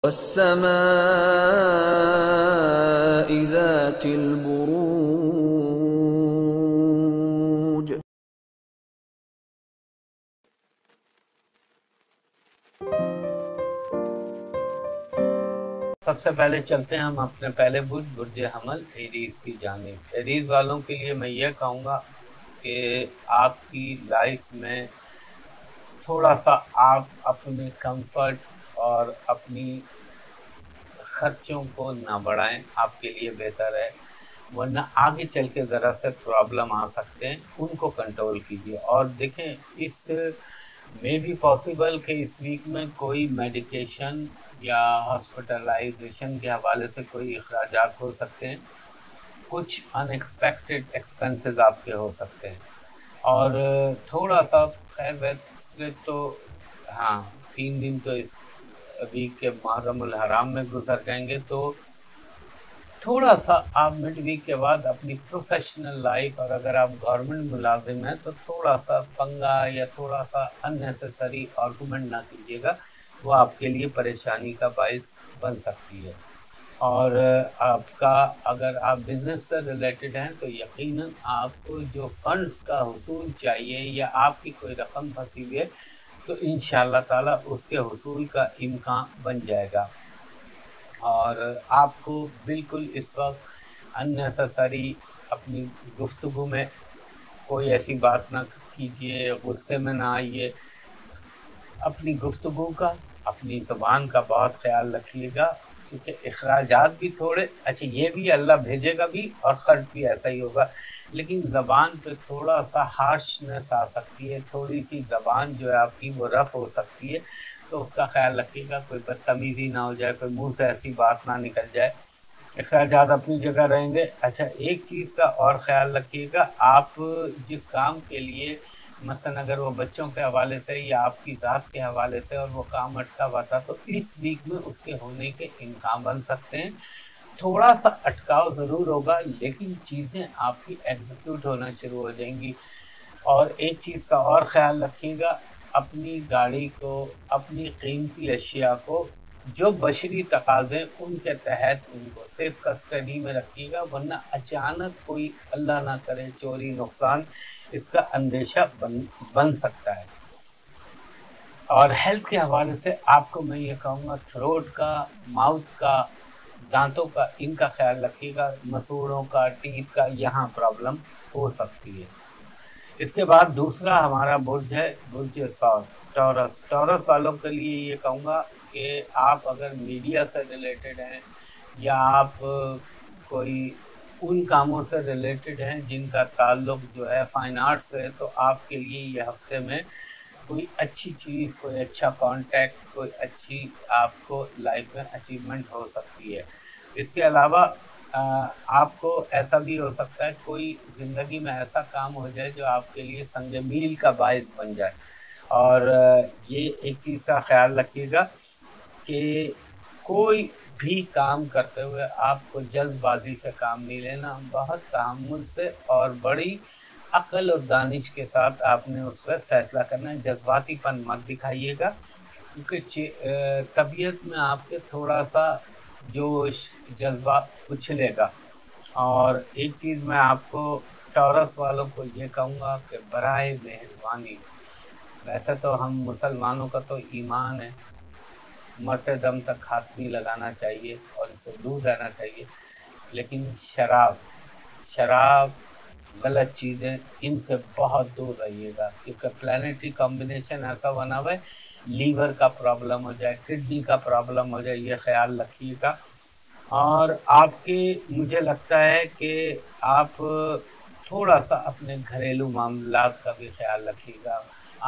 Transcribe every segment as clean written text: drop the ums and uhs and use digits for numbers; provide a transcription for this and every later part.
والسماء ذات البروج. سب سے پہلے چلتے ہیں ہم اپنے پہلے برج حمل ایریز کی جانب. ایریز والوں کے لیے میں یہ کہوں گا کہ آپ کی لائف میں تھوڑا سا آپ اپنے کمفرٹ اور اپنی خرچوں کو نہ بڑھائیں، آپ کے لیے بہتر ہے، ورنہ آگے چل کے ذرا سے پرابلم آ سکتے ہیں، ان کو کنٹرول کیجیے. اور دیکھیں اس میں بھی پاسبل کہ اس ویک میں کوئی میڈیکیشن یا ہاسپٹلائزیشن کے حوالے سے کوئی اخراجات ہو سکتے ہیں، کچھ ان ایکسپیکٹڈ ایکسپنسز آپ کے ہو سکتے ہیں. اور تھوڑا سا خیر ویسے تو ہاں 3 دن تو اس ویک کے محرم الحرام میں گزر جائیں گے، تو تھوڑا سا آپ مڈ ویک کے بعد اپنی پروفیشنل لائف، اور اگر آپ گورنمنٹ ملازم ہیں تو تھوڑا سا پنگا یا تھوڑا سا اننیسیسری آرگومنٹ نہ کیجیے گا، وہ آپ کے لیے پریشانی کا باعث بن سکتی ہے. اور آپ کا اگر آپ بزنس سے ریلیٹڈ ہیں تو یقیناً آپ کو جو فنڈز کا حصول چاہیے یا آپ کی کوئی رقم پھنسی ہوئی ہے تو انشاءاللہ تعالی اس کے حصول کا امکان بن جائے گا. اور آپ کو بالکل اس وقت اننیسیسری اپنی گفتگو میں کوئی ایسی بات نہ کیجیے، غصے میں نہ آئیے. اپنی گفتگو کا، اپنی زبان کا بہت خیال رکھیے گا، کیونکہ اخراجات بھی تھوڑے اچھا یہ بھی اللہ بھیجے گا بھی اور خرچ بھی ایسا ہی ہوگا، لیکن زبان پہ تھوڑا سا ہارشنس آ سکتی ہے، تھوڑی سی زبان جو ہے آپ کی وہ رف ہو سکتی ہے، تو اس کا خیال رکھیے گا، کوئی بدتمیزی نہ ہو جائے، کوئی منہ سے ایسی بات نہ نکل جائے. اخراجات اپنی جگہ رہیں گے. اچھا ایک چیز کا اور خیال رکھیے گا، آپ جس کام کے لیے مثلا اگر وہ بچوں کے حوالے سے یا آپ کی ذات کے حوالے سے اور وہ کام اٹکا ہوا تھا تو اس ویک میں اس کے ہونے کے امکان بن سکتے ہیں. تھوڑا سا اٹکاؤ ضرور ہوگا لیکن چیزیں آپ کی ایگزیکیوٹ ہونا شروع ہو جائیں گی. اور ایک چیز کا اور خیال رکھیے گا، اپنی گاڑی کو، اپنی قیمتی اشیاء کو جو بشری تقاضے ان کے تحت ان کو صرف کسٹڈی میں رکھیے گا، ورنہ اچانک کوئی اللہ نہ کرے چوری نقصان اس کا اندیشہ بن سکتا ہے. اور ہیلتھ کے حوالے سے آپ کو میں یہ کہوں گا تھروٹ کا، ماؤتھ کا، دانتوں کا، ان کا خیال رکھیے گا، مسوڑوں کا، ٹیتھ کا یہاں پرابلم ہو سکتی ہے. اس کے بعد دوسرا ہمارا برج ہے برج ٹورس. ٹورس والوں کے لیے یہ کہوں گا کہ آپ اگر میڈیا سے ریلیٹڈ ہیں یا آپ کوئی ان کاموں سے ریلیٹڈ ہیں جن کا تعلق جو ہے فائن آرٹ سے، تو آپ کے لیے یہ ہفتے میں کوئی اچھی چیز، کوئی اچھا کانٹیکٹ، کوئی اچھی آپ کو لائف میں اچیومنٹ ہو سکتی ہے. اس کے علاوہ آپ کو ایسا بھی ہو سکتا ہے کوئی زندگی میں ایسا کام ہو جائے جو آپ کے لیے سنگ میل کا باعث بن جائے. اور یہ ایک چیز کا خیال رکھیے گا کہ کوئی بھی کام کرتے ہوئے آپ کو جلد بازی سے کام نہیں لینا، بہت تحمل سے اور بڑی عقل اور دانش کے ساتھ آپ نے اس پہ فیصلہ کرنا ہے. جذباتی پن مت دکھائیے گا کیونکہ طبیعت میں آپ کے تھوڑا سا جوش جذبہ اچھلے گا. اور ایک چیز میں آپ کو ٹورس والوں کو یہ کہوں گا کہ برائے مہربانی، ویسے تو ہم مسلمانوں کا تو ایمان ہے مرتے دم تک ہاتھ نہیں لگانا چاہیے اور اس سے دور رہنا چاہیے، لیکن شراب غلط چیزیں ان سے بہت دور رہیے گا، کیونکہ پلانیٹری کمبینیشن ایسا بنا ہوا ہے لیور کا پرابلم ہو جائے، کڈنی کا پرابلم ہو جائے، یہ خیال رکھیے گا. اور آپ کی مجھے لگتا ہے کہ آپ تھوڑا سا اپنے گھریلو معاملات کا بھی خیال رکھیے گا.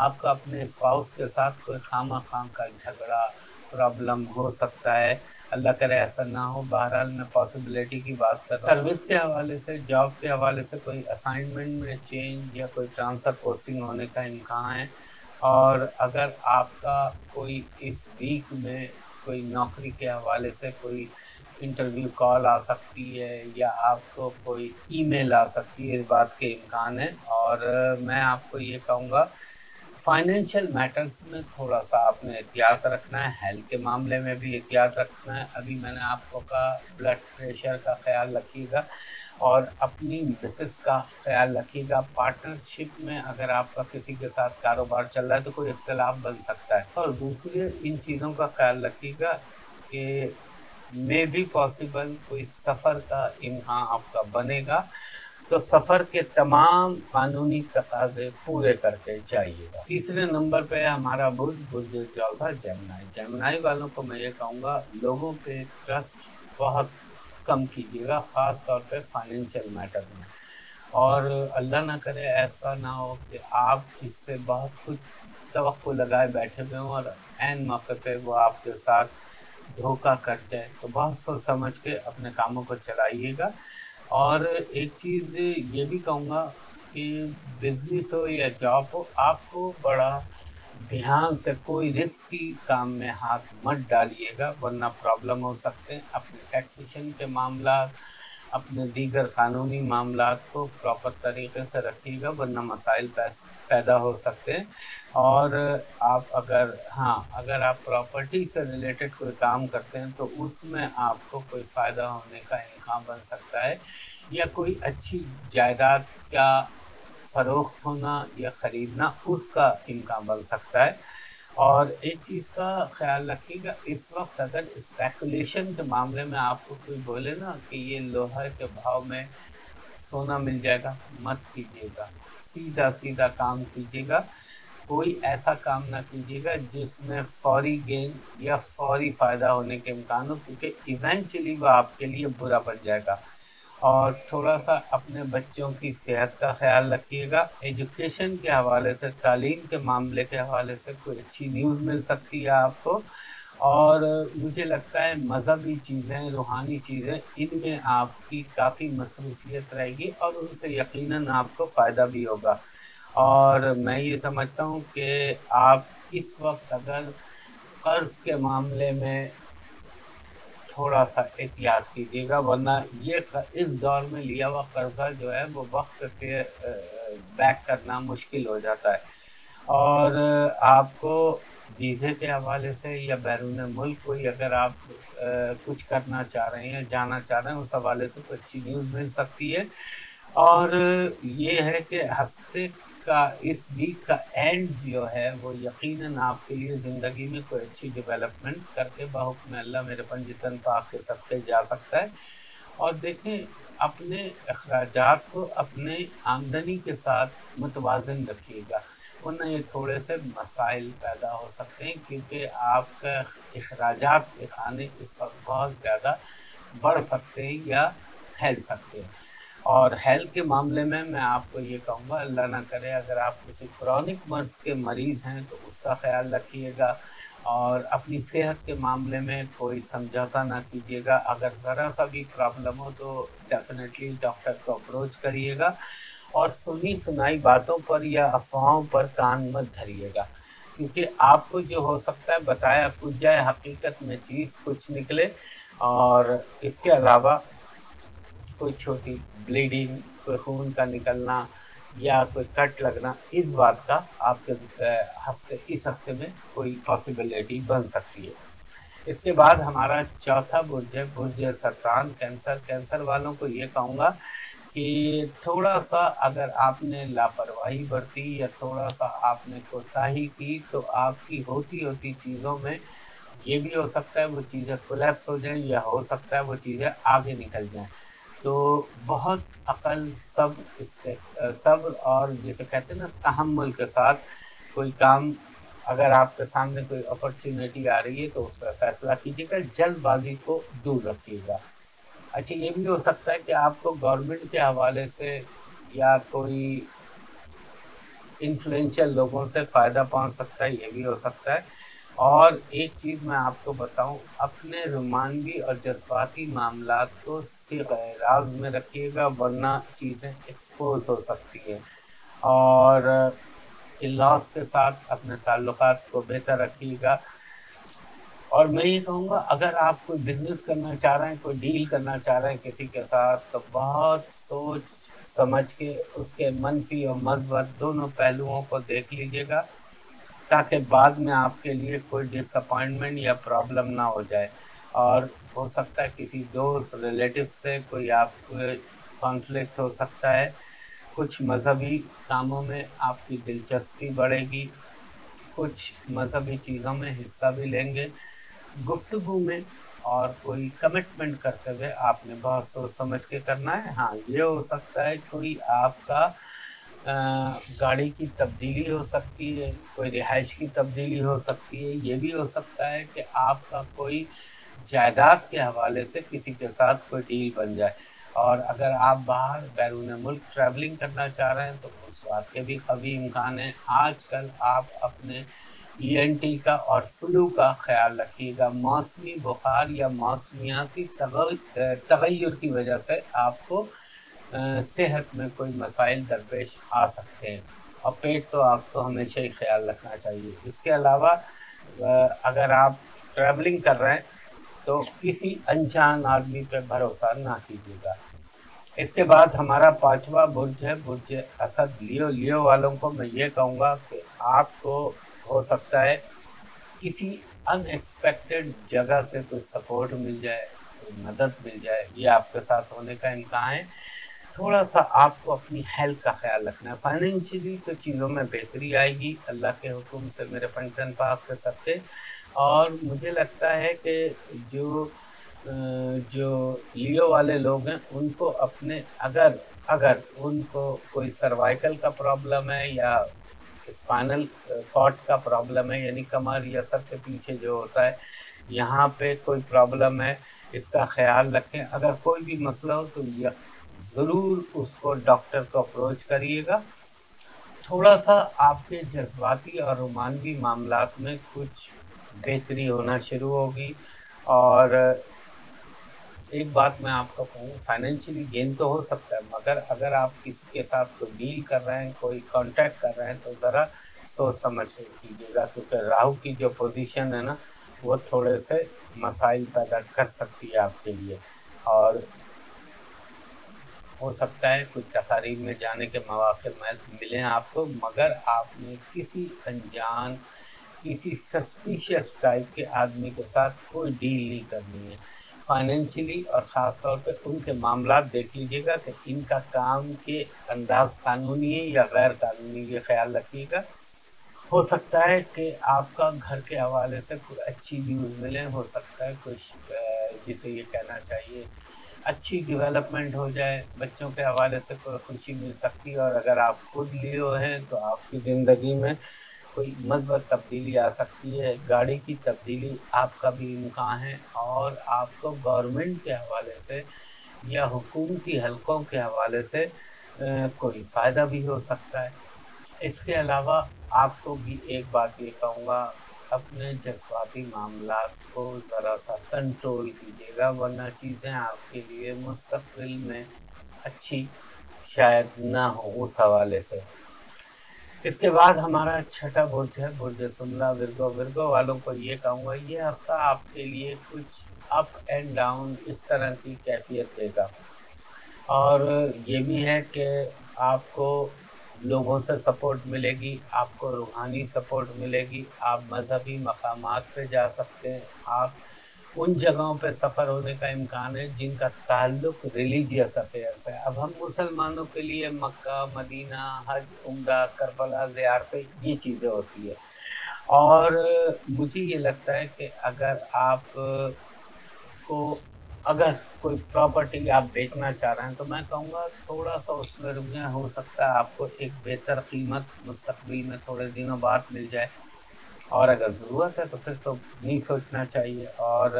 آپ کا اپنے اسپاؤس کے ساتھ کوئی خواہ کا جھگڑا پرابلم ہو سکتا ہے، اللہ کرے ایسا نہ ہو. بہرحال میں پاسبلٹی کی بات کر رہا ہوں. سروس کے حوالے سے، جاب کے حوالے سے کوئی اسائنمنٹ میں چینج یا کوئی ٹرانسفر پوسٹنگ ہونے کا امکان ہے. اور اگر آپ کا کوئی اس ویک میں کوئی نوکری کے حوالے سے کوئی انٹرویو کال آ سکتی ہے یا آپ کو کوئی ای میل آ سکتی ہے، اس بات کے امکان ہے. اور میں آپ کو یہ کہوں گا فائنینشیل میٹرز میں تھوڑا سا آپ نے احتیاط رکھنا ہے، ہیلتھ کے معاملے میں بھی احتیاط رکھنا ہے. ابھی میں نے آپ کو کہا بلڈ پریشر کا خیال رکھیے گا اور اپنی مسز کا خیال رکھیے گا. پارٹنرشپ میں اگر آپ کا کسی کے ساتھ کاروبار چل رہا ہے تو کوئی اختلاف بن سکتا ہے. اور دوسری ان چیزوں کا خیال رکھیے گا کہ میں بھی پاسبل کوئی سفر کا امکان آپ کا بنے گا تو سفر کے تمام قانونی تقاضے پورے کر کے جائیے گا. تیسرے نمبر پہ ہمارا برج چوتھا جیمنائی. جیمنائی والوں کو میں یہ کہوں گا لوگوں پہ ٹرسٹ بہت کم کیجیے گا، خاص طور پہ فائنینشیل میٹر میں. اور اللہ نہ کرے ایسا نہ ہو کہ آپ اس سے بہت کچھ توقع لگائے بیٹھے ہوئے ہوں اور عین موقع پہ وہ آپ کے ساتھ دھوکہ کر جائے. تو بہت سوچ سمجھ کے اپنے کاموں کو چلائیے گا. اور ایک چیز یہ بھی کہوں گا کہ بزنس ہو یا جاب ہو، آپ کو بڑا دھیان سے کوئی رسکی کام میں ہاتھ مت ڈالیے گا ورنہ پرابلم ہو سکتے ہیں. اپنے ٹیکسیشن کے معاملات، اپنے دیگر قانونی معاملات کو پراپر طریقے سے رکھیے گا ورنہ مسائل پیدا ہو سکتے ہیں. اور آپ اگر آپ پراپرٹی سے ریلیٹڈ کوئی کام کرتے ہیں تو اس میں آپ کو کوئی فائدہ ہونے کا امکان بن سکتا ہے، یا کوئی اچھی جائیداد کا فروخت ہونا یا خریدنا اس کا امکان بن سکتا ہے. اور ایک چیز کا خیال رکھیے گا، اس وقت اگر اسپیکولیشن کے معاملے میں آپ کو کوئی بولے نا کہ یہ لوہے کے بھاؤ میں سونا مل جائے گا، مت کیجیے گا. سیدھا سیدھا کام کیجیے گا. کوئی ایسا کام نہ کیجیے گا جس میں فوری گین یا فوری فائدہ ہونے کے امکان ہو، کیونکہ ایونچولی وہ آپ کے لیے برا بن جائے گا. اور تھوڑا سا اپنے بچوں کی صحت کا خیال رکھیے گا. ایجوکیشن کے حوالے سے، تعلیم کے معاملے کے حوالے سے کوئی اچھی نیوز مل سکتی ہے آپ کو. اور مجھے لگتا ہے مذہبی چیزیں، روحانی چیزیں، ان میں آپ کی کافی مصروفیت رہے گی اور ان سے یقیناً آپ کو فائدہ بھی ہوگا. اور میں یہ سمجھتا ہوں کہ آپ اس وقت اگر قرض کے معاملے میں تھوڑا سا احتیاط کیجیے گا ورنہ یہ اس دور میں لیا ہوا قرضہ جو ہے وہ وقت پہ بیک کرنا مشکل ہو جاتا ہے. اور آپ کو ویزے کے حوالے سے یا بیرون ملک کوئی اگر آپ کچھ کرنا چاہ رہے ہیں، جانا چاہ رہے ہیں، اس حوالے سے کوئی اچھی نیوز مل سکتی ہے. اور یہ ہے کہ ہفتے کا اس ویک کا اینڈ جو ہے وہ یقیناً آپ کے لیے زندگی میں کوئی اچھی ڈیولپمنٹ کر کے بحکم اللہ میرے پنجتن پاک کے صدقے جا سکتا ہے. اور دیکھیں اپنے اخراجات کو اپنے آمدنی کے ساتھ متوازن رکھیے گا ورنہ یہ تھوڑے سے مسائل پیدا ہو سکتے ہیں، کیونکہ آپ کا اخراجات کے خانے اس وقت بہت زیادہ بڑھ سکتے ہیں یا پھیل سکتے ہیں. اور ہیلتھ کے معاملے میں آپ کو یہ کہوں گا اللہ نہ کرے اگر آپ کسی کرونک مرض کے مریض ہیں تو اس کا خیال رکھیے گا. اور اپنی صحت کے معاملے میں کوئی سمجھوتا نہ کیجیے گا. اگر ذرا سا بھی پرابلم ہو تو ڈیفینیٹلی ڈاکٹر کو اپروچ کریے گا. اور سنی سنائی باتوں پر یا افواہوں پر کان مت دھریے گا، کیونکہ آپ کو جو ہو سکتا ہے بتایا کچھ جائے، حقیقت میں چیز کچھ نکلے. اور اس کے علاوہ کوئی چھوٹی بلیڈنگ، کوئی خون کا نکلنا یا کوئی کٹ لگنا، اس بات کا آپ کے اس ہفتے میں کوئی پاسبلٹی بن سکتی ہے. اس کے بعد ہمارا چوتھا برج ہے برج سرطان کینسر. کینسر والوں کو یہ کہوں گا کہ تھوڑا سا اگر آپ نے لاپرواہی برتی یا تھوڑا سا آپ نے کوتاہی کی تو آپ کی ہوتی چیزوں میں یہ بھی ہو سکتا ہے وہ چیزیں کولیپس ہو جائیں یا ہو سکتا ہے وہ چیزیں آگے نکل جائیں. تو بہت عقل، صبر اور جسے کہتے ہیں نا تحمل کے ساتھ کوئی کام، اگر آپ کے سامنے کوئی اپرچونیٹی آ رہی ہے تو اس کا فیصلہ کیجیے گا، جلد بازی کو دور رکھیے گا. اچھا یہ بھی ہو سکتا ہے کہ آپ کو گورنمنٹ کے حوالے سے یا کوئی انفلوئنشل لوگوں سے فائدہ پہنچ سکتا ہے، یہ بھی ہو سکتا ہے. اور ایک چیز میں آپ کو بتاؤں، اپنے رومانوی اور جذباتی معاملات کو صرف راز میں رکھیے گا ورنہ چیزیں ایکسپوز ہو سکتی ہیں. اور ان-لاز کے ساتھ اپنے تعلقات کو بہتر رکھیے گا. اور میں یہ کہوں گا اگر آپ کوئی بزنس کرنا چاہ رہے ہیں، کوئی ڈیل کرنا چاہ رہے ہیں کسی کے ساتھ، تو بہت سوچ سمجھ کے اس کے منفی اور مثبت دونوں پہلوؤں کو دیکھ لیجیے گا. تاکہ بعد میں آپ کے لیے کوئی ڈس اپوائنٹمنٹ یا پرابلم نہ ہو جائے. اور ہو سکتا ہے کسی دوست ریلیٹو سے کوئی آپ کو کانفلکٹ ہو سکتا ہے. کچھ مذہبی کاموں میں آپ کی دلچسپی بڑھے گی، کچھ مذہبی چیزوں میں حصہ بھی لیں گے. گفتگو میں اور کوئی کمٹمنٹ کرتے ہوئے آپ نے بہت سوچ سمجھ کے کرنا ہے. ہاں یہ ہو سکتا ہے کوئی آپ کا گاڑی کی تبدیلی ہو سکتی ہے، کوئی رہائش کی تبدیلی ہو سکتی ہے. یہ بھی ہو سکتا ہے کہ آپ کا کوئی جائیداد کے حوالے سے کسی کے ساتھ کوئی ڈیل بن جائے. اور اگر آپ باہر بیرون ملک ٹریولنگ کرنا چاہ رہے ہیں تو اس بات کے بھی قوی امکان ہیں. آج کل آپ اپنے ENT کا اور فلو کا خیال رکھیے گا. موسمی بخار یا موسمیاتی تغیر کی وجہ سے آپ کو صحت میں کوئی مسائل درپیش آ سکتے ہیں. اور پیٹ تو آپ کو ہمیشہ ہی خیال رکھنا چاہیے. اس کے علاوہ اگر آپ ٹریولنگ کر رہے ہیں تو کسی انجان آدمی پہ بھروسہ نہ کیجیے گا. اس کے بعد ہمارا 5واں برج ہے برج اسد. لیو والوں کو میں یہ کہوں گا کہ آپ کو ہو سکتا ہے کسی ان ایکسپیکٹڈ جگہ سے کوئی سپورٹ مل جائے، کوئی مدد مل جائے. یہ آپ کے ساتھ ہونے کا امکان ہے. تھوڑا سا آپ کو اپنی ہیلتھ کا خیال رکھنا ہے. فائنینشلی تو چیزوں میں بہتری آئے گی اللہ کے حکم سے میرے پنجتن پاک کے سب سے. اور مجھے لگتا ہے کہ جو لیو والے لوگ ہیں ان کو اپنے اگر ان کو کوئی سروائیکل کا پرابلم ہے یا اسپائنل کارڈ کا پرابلم ہے، یعنی کمر یا سر کے پیچھے جو ہوتا ہے یہاں پہ کوئی پرابلم ہے، اس کا خیال رکھیں. اگر کوئی بھی مسئلہ ہو تو ضرور اس کو ڈاکٹر کو اپروچ کریے گا. تھوڑا سا آپ کے جذباتی اور رومانوی معاملات میں کچھ بہتری ہونا شروع ہوگی. اور ایک بات میں آپ کو کہوں، فائنینشلی گین تو ہو سکتا ہے مگر اگر آپ کسی کے ساتھ کوئی ڈیل کر رہے ہیں، کوئی کانٹیکٹ کر رہے ہیں تو ذرا سوچ سمجھ کے کیجیے گا، کیونکہ راہو کی جو پوزیشن ہے نا وہ تھوڑے سے مسائل پیدا کر سکتی ہے آپ کے لیے. اور ہو سکتا ہے کچھ تقاریب میں جانے کے مواقع ملیں آپ کو، مگر آپ نے کسی انجان کسی سسپیشیس ٹائپ کے آدمی کے ساتھ کوئی ڈیل نہیں کرنی ہے. فائنینشلی اور خاص طور پہ ان کے معاملات دیکھ لیجیے گا کہ ان کا کام کے انداز قانونی ہے یا غیر قانونی، یہ خیال رکھیے گا. ہو سکتا ہے کہ آپ کا گھر کے حوالے سے کوئی اچھی نیوز ملے، ہو سکتا ہے کچھ جسے یہ کہنا چاہیے اچھی ڈیولپمنٹ ہو جائے، بچوں کے حوالے سے کوئی خوشی مل سکتی ہے. اور اگر آپ خود لیو ہیں تو آپ کی زندگی میں کوئی مثبت تبدیلی آ سکتی ہے. گاڑی کی تبدیلی آپ کا بھی امکان ہے اور آپ کو گورنمنٹ کے حوالے سے یا حکومتی حلقوں کے حوالے سے کوئی فائدہ بھی ہو سکتا ہے. اس کے علاوہ آپ کو بھی ایک بات یہ کہوں گا، اپنے جذباتی معاملات کو ذرا سا کنٹرول کیجیے گا، ورنہ چیزیں آپ کے لیے مستقبل میں اچھی شاید نہ ہو اس حوالے سے. اس کے بعد ہمارا 6واں برج ہے برج سملا ورگو. ورگو والوں کو یہ کہوں گا یہ ہفتہ آپ کے لیے کچھ اپ اینڈ ڈاؤن اس طرح کی کیفیت دے گا. اور یہ بھی ہے کہ آپ کو لوگوں سے سپورٹ ملے گی، آپ کو روحانی سپورٹ ملے گی، آپ مذہبی مقامات پہ جا سکتے ہیں. آپ ان جگہوں پہ سفر ہونے کا امکان ہے جن کا تعلق ریلیجیس افیئر سے. اب ہم مسلمانوں کے لیے مکہ، مدینہ، حج، عمرہ، کربلا زیارتیں یہ چیزیں ہوتی ہے. اور مجھے یہ لگتا ہے کہ اگر کوئی پراپرٹی آپ بیچنا چاہ رہے ہیں تو میں کہوں گا تھوڑا سا اس میں رک جائیں، ہو سکتا ہے آپ کو ایک بہتر قیمت مستقبل میں تھوڑے دنوں بعد مل جائے. اور اگر ضرورت ہے تو پھر تو نہیں سوچنا چاہیے. اور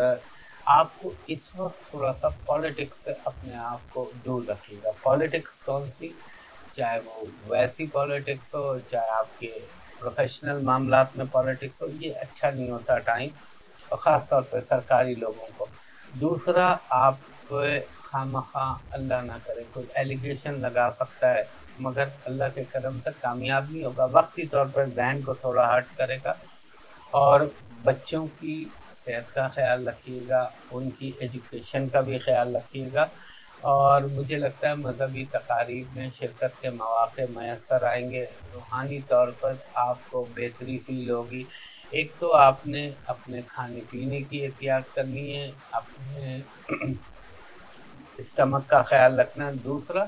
آپ کو اس وقت تھوڑا سا پالیٹکس سے اپنے آپ کو دور رکھیے گا. پالیٹکس کون سی، چاہے وہ ویسی پالیٹکس ہو، چاہے آپ کے پروفیشنل معاملات میں پالیٹکس ہو، یہ اچھا نہیں ہوتا ٹائم، اور خاص طور پہ سرکاری لوگوں کو. دوسرا، آپ خواہ اللہ نہ کرے کوئی ایلیگیشن لگا سکتا ہے مگر اللہ کے کرم سے کامیاب نہیں ہوگا، وقتی طور پر ذہن کو تھوڑا ہرٹ کرے گا. اور بچوں کی صحت کا خیال رکھیے گا، ان کی ایجوکیشن کا بھی خیال رکھیے گا. اور مجھے لگتا ہے مذہبی تقاریب میں شرکت کے مواقع میسر آئیں گے، روحانی طور پر آپ کو بہتری فیل ہوگی۔ ایک تو آپ نے اپنے کھانے پینے کی احتیاط کرنی ہے، اپنے اسٹمک کا خیال رکھنا۔ دوسرا،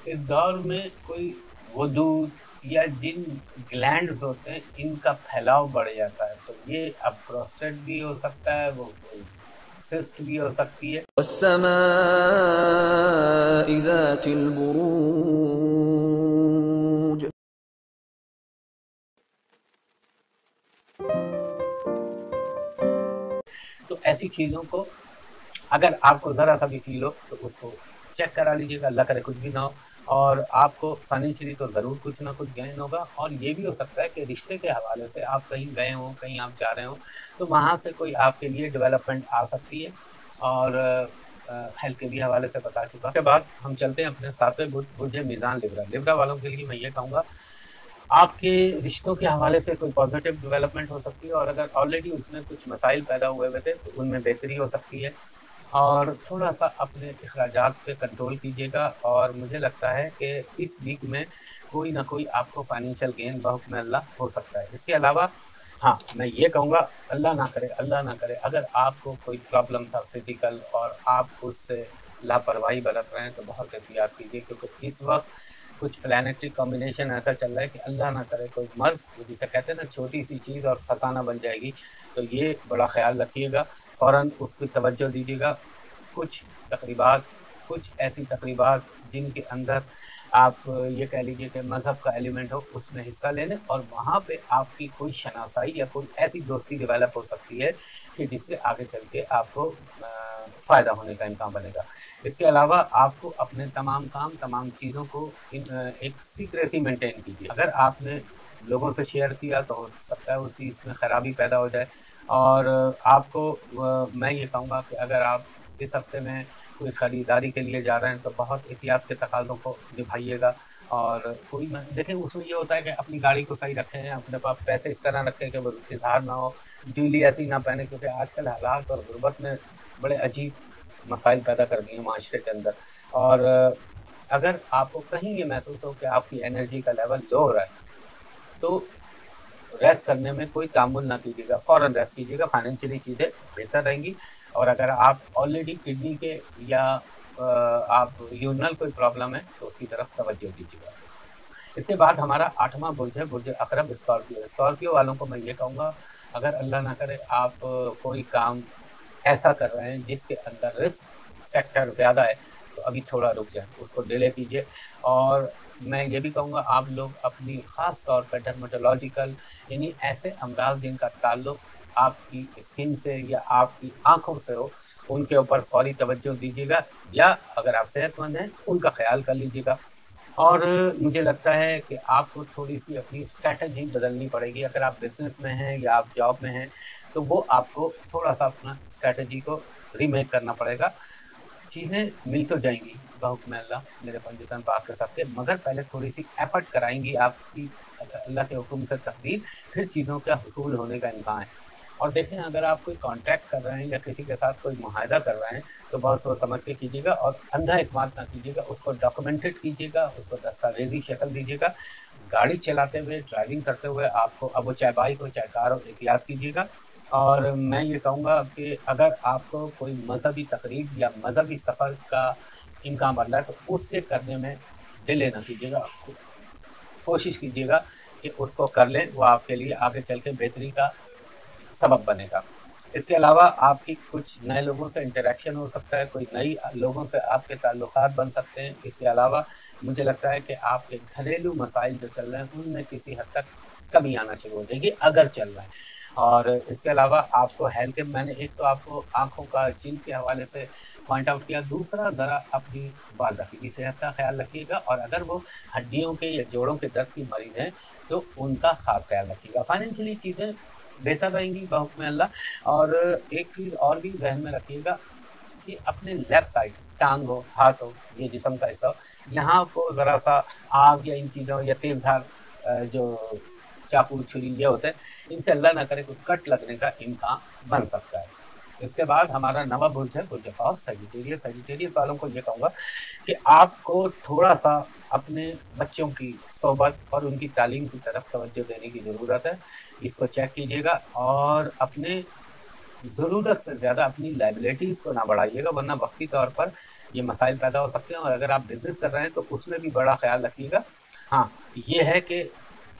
اس دور میں کوئی غدود یا جن گلینڈز ہوتے ہیں ان کا پھیلاؤ بڑھ جاتا ہے، تو یہ اب پروسٹیٹ بھی ہو سکتا ہے، وہ کوئی سسٹ بھی ہو سکتی ہے۔ والسماء ذات البروج تو ایسی چیزوں کو اگر آپ کو ذرا سا بھی فیل ہو تو اس کو چیک کرا لیجیے گا، اللہ کرے کچھ بھی نہ ہو۔ اور آپ کو فائنینشلی تو ضرور کچھ نہ کچھ گین ہوگا، اور یہ بھی ہو سکتا ہے کہ رشتے کے حوالے سے آپ کہیں گئے ہوں، کہیں آپ جا رہے ہوں، تو وہاں سے کوئی آپ کے لیے ڈیولپمنٹ آ سکتی ہے۔ اور ہیلتھ کے بھی حوالے سے بتا چکا۔ اس کے بعد ہم چلتے ہیں اپنے ساتویں برج میزان لیبرا۔ لیبرا والوں کے لیے میں یہ کہوں گا آپ کے رشتوں کے حوالے سے کوئی پازیٹیو ڈیولپمنٹ ہو سکتی ہے، اور اگر آلریڈی اس میں کچھ مسائل پیدا ہوئے ہوئے تھے تو ان میں بہتری ہو سکتی ہے۔ اور تھوڑا سا اپنے اخراجات پہ کنٹرول کیجیے گا، اور مجھے لگتا ہے کہ اس ویک میں کوئی نہ کوئی آپ کو فائنینشیل گین بحکم اللہ ہو سکتا ہے۔ اس کے علاوہ ہاں میں یہ کہوں گا اللہ نہ کرے اگر آپ کو کوئی پرابلم تھا فزیکل اور آپ اس سے لاپرواہی برت رہے ہیں تو بہت احتیاط کیجیے، کیونکہ اس وقت کچھ پلانٹری کمبینیشن ایسا چل رہا ہے کہ اللہ نہ کرے کوئی مرض، جسے کہتے ہیں نا چھوٹی سی چیز اور فسانہ بن جائے گی، تو یہ بڑا خیال رکھیے گا، فوراً اس پہ توجہ دیجیے گا۔ کچھ ایسی تقریبات جن کے اندر آپ یہ کہہ لیجیے کہ مذہب کا ایلیمنٹ ہو، اس میں حصہ لے لیں، اور وہاں پہ آپ کی کوئی شناسائی یا کوئی ایسی دوستی ڈیولپ ہو سکتی ہے کہ جس سے آگے چل کے آپ کو فائدہ ہونے کا امکان بنے گا۔ اس کے علاوہ آپ کو اپنے تمام چیزوں کو ایک سیکریسی مینٹین کیجیے۔ اگر آپ نے لوگوں سے شیئر کیا تو ہو سکتا ہے اسی اس میں خرابی پیدا ہو جائے۔ اور آپ کو میں یہ کہوں گا کہ اگر آپ اس ہفتے میں کوئی خریداری کے لیے جا رہے ہیں تو بہت احتیاط کے تقاضوں کو نبھائیے گا۔ اور کوئی دیکھیں اس میں یہ ہوتا ہے کہ اپنی گاڑی کو صحیح رکھیں، اپنے پاس پیسے اس طرح رکھیں کہ وہ اظہار نہ ہو، جولی ایسی نہ پہنے، کیونکہ آج کل حالات اور غربت نے بڑے عجیب مسائل پیدا کر دیے ہیں معاشرے کے اندر۔ اور اگر آپ کو کہیں یہ محسوس ہو کہ آپ کی انرجی کا لیول لو ہو رہا ہے تو ریسٹ کرنے میں کوئی تعامل نہ کیجیے گا، فوراً ریسٹ کیجیے گا، فائنینشلی چیزیں بہتر رہیں گی۔ اور اگر آپ آلریڈی کڈنی کے یا آپ یورنل کوئی پرابلم ہے تو اس کی طرف توجہ دیجیے گا۔ اس کے بعد ہمارا 8واں برج ہے برج عقرب اسکارپیو۔ اسکارپیو والوں کو میں یہ کہوں گا اگر اللہ نہ کرے آپ کوئی کام ایسا کر رہے ہیں جس کے اندر رسک فیکٹر زیادہ ہے تو ابھی تھوڑا رک جائیں، اس کو ڈیلے کیجیے۔ اور میں یہ بھی کہوں گا آپ لوگ اپنی خاص طور پہ ڈرمٹولوجیکل یعنی ایسے امراض جن کا تعلق آپ کی اسکن سے یا آپ کی آنکھوں سے ہو ان کے اوپر فوری توجہ دیجیے گا، یا اگر آپ صحت مند ہیں ان کا خیال کر لیجیے گا۔ اور مجھے لگتا ہے کہ آپ کو تھوڑی سی اپنی اسٹریٹجی بدلنی پڑے گی، اگر آپ بزنس میں ہیں یا آپ جاب میں ہیں تو وہ آپ کو تھوڑا سا اپنا اسٹریٹجی کو ریمیک کرنا پڑے گا۔ چیزیں مل تو جائیں گی بحکم اللہ میرے پنجتن پاک کے ساتھ سے، مگر پہلے تھوڑی سی ایفرٹ کرائیں گی آپ کی اللہ کے حکم سے تقدیر، پھر چیزوں کا حصول ہونے کا امکان ہے۔ اور دیکھیں اگر آپ کوئی کانٹریکٹ کر رہے ہیں یا کسی کے ساتھ کوئی معاہدہ کر رہے ہیں تو بہت سوچ سمجھ کے کیجیے گا، اور اندھا اعتماد نہ کیجیے گا، اس کو ڈاکومنٹڈ کیجیے گا، اس کو دستاویزی شکل دیجیے گا۔ گاڑی چلاتے ہوئے ڈرائیونگ کرتے ہوئے آپ کو اب وہ چاہے بائک ہو چاہے کار ہو احتیاط کیجیے گا۔ اور میں یہ کہوں گا کہ اگر آپ کو کوئی مذہبی تقریب یا مذہبی سفر کا امکان بن رہا ہے تو اس کے کرنے میں ڈیلے نہ کیجیے گا، کوشش کیجیے گا کہ اس کو کر لیں، وہ آپ کے لیے آگے چل کے بہتری کا سبب بنے گا۔ اس کے علاوہ آپ کی کچھ نئے لوگوں سے انٹریکشن ہو سکتا ہے، کوئی نئی لوگوں سے آپ کے تعلقات بن سکتے ہیں۔ اس کے علاوہ مجھے لگتا ہے کہ آپ کے گھریلو مسائل جو چل رہے ہیں ان میں کسی حد تک کمی آنا شروع ہو جائے گی اگر چل رہا ہے۔ اور اس کے علاوہ آپ کو ہیلتھ کے میں نے ایک تو آپ کو آنکھوں کا جلد کے حوالے سے پوائنٹ آؤٹ کیا، دوسرا ذرا اپنی بالرکھی کی صحت کا خیال رکھیے گا، اور اگر وہ ہڈیوں کے یا جوڑوں کے درد کی مریض ہیں تو ان کا خاص خیال رکھیے گا۔ فائنینشلی چیزیں بہتر رہیں گی بحکم اللہ۔ اور ایک چیز اور بھی ذہن میں رکھیے گا کہ اپنے لیفٹ سائڈ ٹانگ ہو ہاتھ ہو یہ جسم کا حصہ ہو یہاں کو ذرا سا آگ یا ان چیزوں یا تیز دھار جو چاقو چھری یہ ہوتے ہیں ان سے اللہ نہ کرے کوئی کٹ لگنے کا امکان بن سکتا ہے۔ اس کے بعد ہمارا نواں برج ہے برج قوس سیجیٹیریس. سیجیٹیریس والوں کو یہ کہوں گا کہ آپ کو تھوڑا سا اپنے بچوں کی صحبت اور ان کی تعلیم کی طرف توجہ دینے کی ضرورت ہے. اس کو چیک کیجیے گا اور اپنے ضرورت سے زیادہ اپنی لائبلٹیز کو نہ بڑھائیے گا ورنہ وقتی طور پر یہ مسائل پیدا ہو سکتے ہیں. اور اگر آپ بزنس کر رہے ہیں تو اس میں بھی بڑا خیال رکھیے گا. ہاں یہ ہے کہ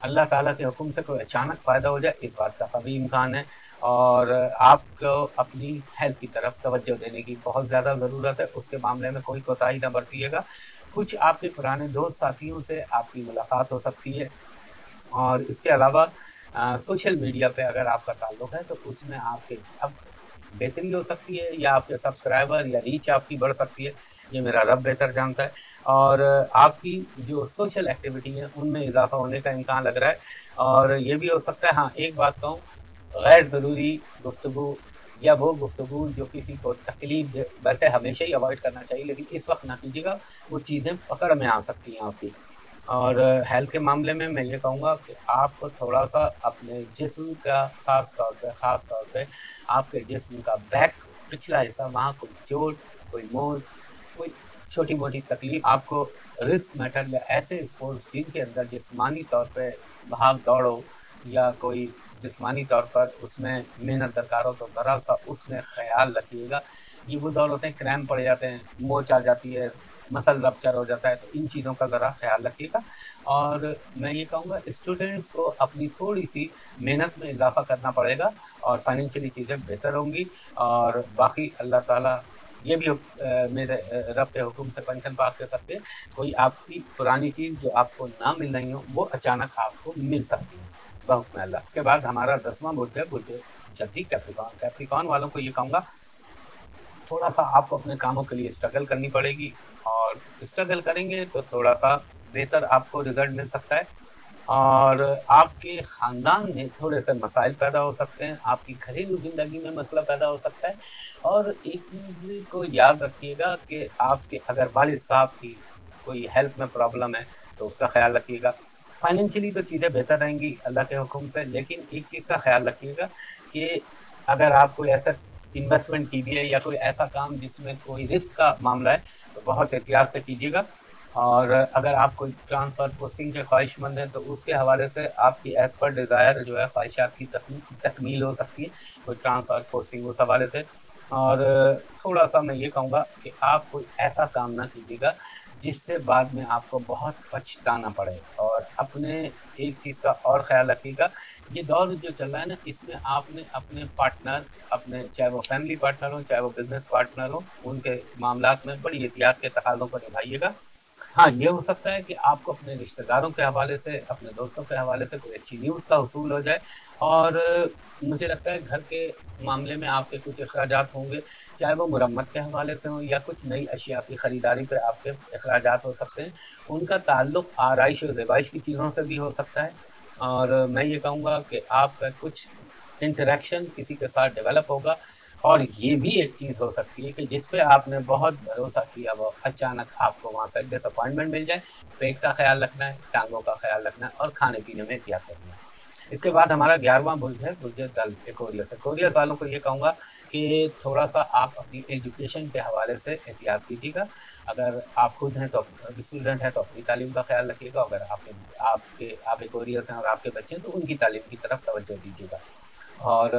اللہ تعالیٰ کے حکم سے کوئی اچانک فائدہ ہو جائے اس بات کا قوی امکان ہے. اور آپ کو اپنی ہیلتھ کی طرف توجہ دینے کی بہت زیادہ ضرورت ہے. اس کے معاملے میں کوئی کوتاہی نہ برتیے گا. کچھ آپ کے پرانے دوست ساتھیوں سے آپ کی ملاقات ہو سکتی ہے. اور اس کے علاوہ سوشل میڈیا پہ اگر آپ کا تعلق ہے تو اس میں آپ کے اب بہتری ہو سکتی ہے یا آپ کے سبسکرائبر یا ریچ آپ کی بڑھ سکتی ہے. یہ میرا رب بہتر جانتا ہے. اور آپ کی جو سوشل ایکٹیویٹی ہے ان میں اضافہ ہونے کا امکان لگ رہا ہے. اور یہ بھی ہو سکتا ہے ہاں ایک بات کہوں غیر ضروری گفتگو یا وہ گفتگو جو کسی کو تکلیف دے ویسے ہمیشہ ہی اوائڈ کرنا چاہیے لیکن اس وقت نہ کیجیے گا. وہ چیزیں پکڑ میں آ سکتی ہیں آپ کی. اور ہیلتھ کے معاملے میں میں یہ کہوں گا کہ آپ کو تھوڑا سا اپنے جسم کا خاص طور پہ آپ کے جسم کا بیک پچھلا حصہ وہاں کوئی چوٹ کوئی موچ کوئی چھوٹی موٹی تکلیف آپ کو رسک میٹر یا ایسے اسپورٹس جن کے اندر جسمانی طور پہ بھاگ دوڑ ہو یا کوئی جسمانی طور پر اس میں محنت درکار ہو تو ذرا سا اس میں خیال رکھیے گا. یہ وہ دور ہوتے ہیں کریم پڑ جاتے ہیں موچ آ جاتی ہے مسل رپچر ہو جاتا ہے تو ان چیزوں کا ذرا خیال رکھیے گا. اور میں یہ کہوں گا اسٹوڈنٹس کو اپنی تھوڑی سی محنت میں اضافہ کرنا پڑے گا اور فائنینشلی چیزیں بہتر ہوں گی. اور باقی اللہ تعالیٰ یہ بھی میرے رب کے حکم سے پنچن پاک کے سکتے کوئی آپ کی پرانی چیز جو آپ کو نہ مل رہی ہو وہ اچانک آپ کو مل سکتی ہے بحکم اللہ. اس کے بعد ہمارا 10واں برج ہے برج جدی کیپریکان. کیپریکان والوں کو یہ کہوں گا تھوڑا سا آپ کو اپنے کاموں کے لیے اسٹرگل کرنی پڑے گی اور اسٹرگل کریں گے تو تھوڑا سا بہتر آپ کو رزلٹ مل سکتا ہے. اور آپ کے خاندان میں تھوڑے سے مسائل پیدا ہو سکتے ہیں. آپ کی گھریلو زندگی میں مسئلہ پیدا ہو سکتا ہے. اور ایک چیز کو یاد رکھیے گا کہ آپ کے اگر والد صاحب کی کوئی ہیلتھ میں پرابلم ہے تو اس کا خیال رکھیے گا. فائنینشلی تو چیزیں بہتر رہیں گی اللہ کے حکم سے لیکن ایک چیز کا خیال رکھیے گا کہ اگر آپ کوئی ایسا انویسٹمنٹ کیجیے یا کوئی ایسا کام جس میں کوئی رسک کا معاملہ ہے تو بہت احتیاط سے کیجیے گا. اور اگر آپ کوئی ٹرانسفر پوسٹنگ کے خواہش مند ہیں تو اس کے حوالے سے آپ کی ایز پر ڈیزائر جو ہے خواہشات کی تکمیل ہو سکتی ہے کوئی ٹرانسفر پوسٹنگ اس حوالے سے. اور تھوڑا سا میں یہ کہوں گا کہ آپ کوئی ایسا کام نہ کیجیے گا جس سے بعد میں آپ کو بہت پچھتانا پڑے. اور اپنے ایک چیز کا اور خیال رکھیے گا یہ دور جو چل رہا ہے نا اس میں آپ نے اپنے پارٹنر اپنے چاہے وہ فیملی پارٹنر ہو چاہے وہ بزنس پارٹنر ہو ان کے معاملات میں بڑی احتیاط کے تقاضوں کو نبھائیے گا. ہاں یہ ہو سکتا ہے کہ آپ کو اپنے رشتہ داروں کے حوالے سے اپنے دوستوں کے حوالے سے کوئی اچھی نیوز کا حصول ہو جائے. اور مجھے لگتا ہے گھر کے معاملے میں آپ کے کچھ اخراجات ہوں گے چاہے وہ مرمت کے حوالے سے ہوں یا کچھ نئی اشیاء کی خریداری پہ آپ کے اخراجات ہو سکتے ہیں. ان کا تعلق آرائش و زیبائش کی چیزوں سے بھی ہو سکتا ہے. اور میں یہ کہوں گا کہ آپ کا کچھ انٹریکشن کسی کے ساتھ ڈیولپ ہوگا. اور یہ بھی ایک چیز ہو سکتی ہے کہ جس پہ آپ نے بہت بھروسہ کیا وہ اچانک آپ کو وہاں سے ڈس اپوائنٹمنٹ مل جائے. پیٹ کا خیال رکھنا ہے ٹانگوں کا خیال رکھنا ہے اور کھانے پینے میں احتیاط کرنا ہے. اس کے بعد ہمارا 11واں برج ہے برج دل ایکوریس. ایکوریس والوں کو یہ کہوں گا کہ تھوڑا سا آپ اپنی ایجوکیشن کے حوالے سے احتیاط کیجیے گا. اگر آپ خود ہیں تو اسٹوڈنٹ ہیں تو اپنی تعلیم کا خیال رکھیے گا. اگر آپ ایکوریس ہیں اور آپ کے بچے ہیں تو ان کی تعلیم کی طرف توجہ دیجیے گا. اور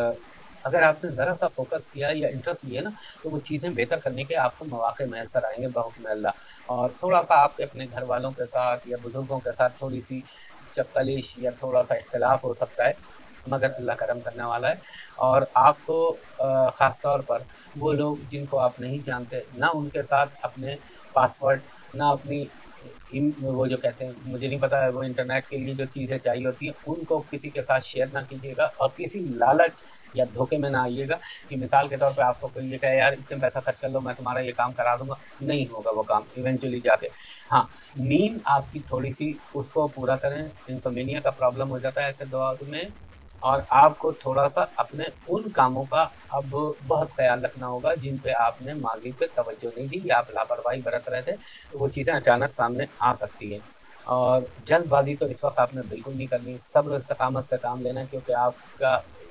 اگر آپ نے ذرا سا فوکس کیا یا انٹرسٹ لیا نا تو وہ چیزیں بہتر کرنے کے آپ کو مواقع میسر آئیں گے بحکم اللہ. اور تھوڑا سا آپ کے اپنے گھر والوں کے ساتھ یا بزرگوں کے ساتھ تھوڑی سی چپکلیش یا تھوڑا سا اختلاف ہو سکتا ہے مگر اللہ کرم کرنے والا ہے. اور آپ کو خاص طور پر وہ لوگ جن کو آپ نہیں جانتے نہ ان کے ساتھ اپنے پاسورڈ نہ اپنی وہ جو کہتے ہیں مجھے نہیں پتا وہ انٹرنیٹ کے لیے جو چیزیں چاہیے ہوتی ہیں ان کو کسی کے ساتھ شیئر نہ کیجیے گا. اور کسی لالچ یا دھوکے میں نہ آئیے گا کہ مثال کے طور پہ آپ کو کوئی یہ کہے یار اتنے پیسہ خرچ کر لو میں تمہارا یہ کام کرا دوں گا. نہیں ہوگا وہ کام ایونچولی جا کے. ہاں نیند آپ کی تھوڑی سی اس کو پورا کریں. انسومینیا کا پرابلم ہو جاتا ہے ایسے دور میں. اور آپ کو تھوڑا سا اپنے ان کاموں کا اب بہت خیال رکھنا ہوگا جن پہ آپ نے ماضی پہ توجہ نہیں دی یا آپ لاپرواہی برت رہے تھے تو وہ چیزیں اچانک سامنے آ سکتی ہیں. اور جلد بازی تو اس وقت آپ نے بالکل نہیں کرنی. صبر و استقامت سے کام لینا ہے کیونکہ آپ کا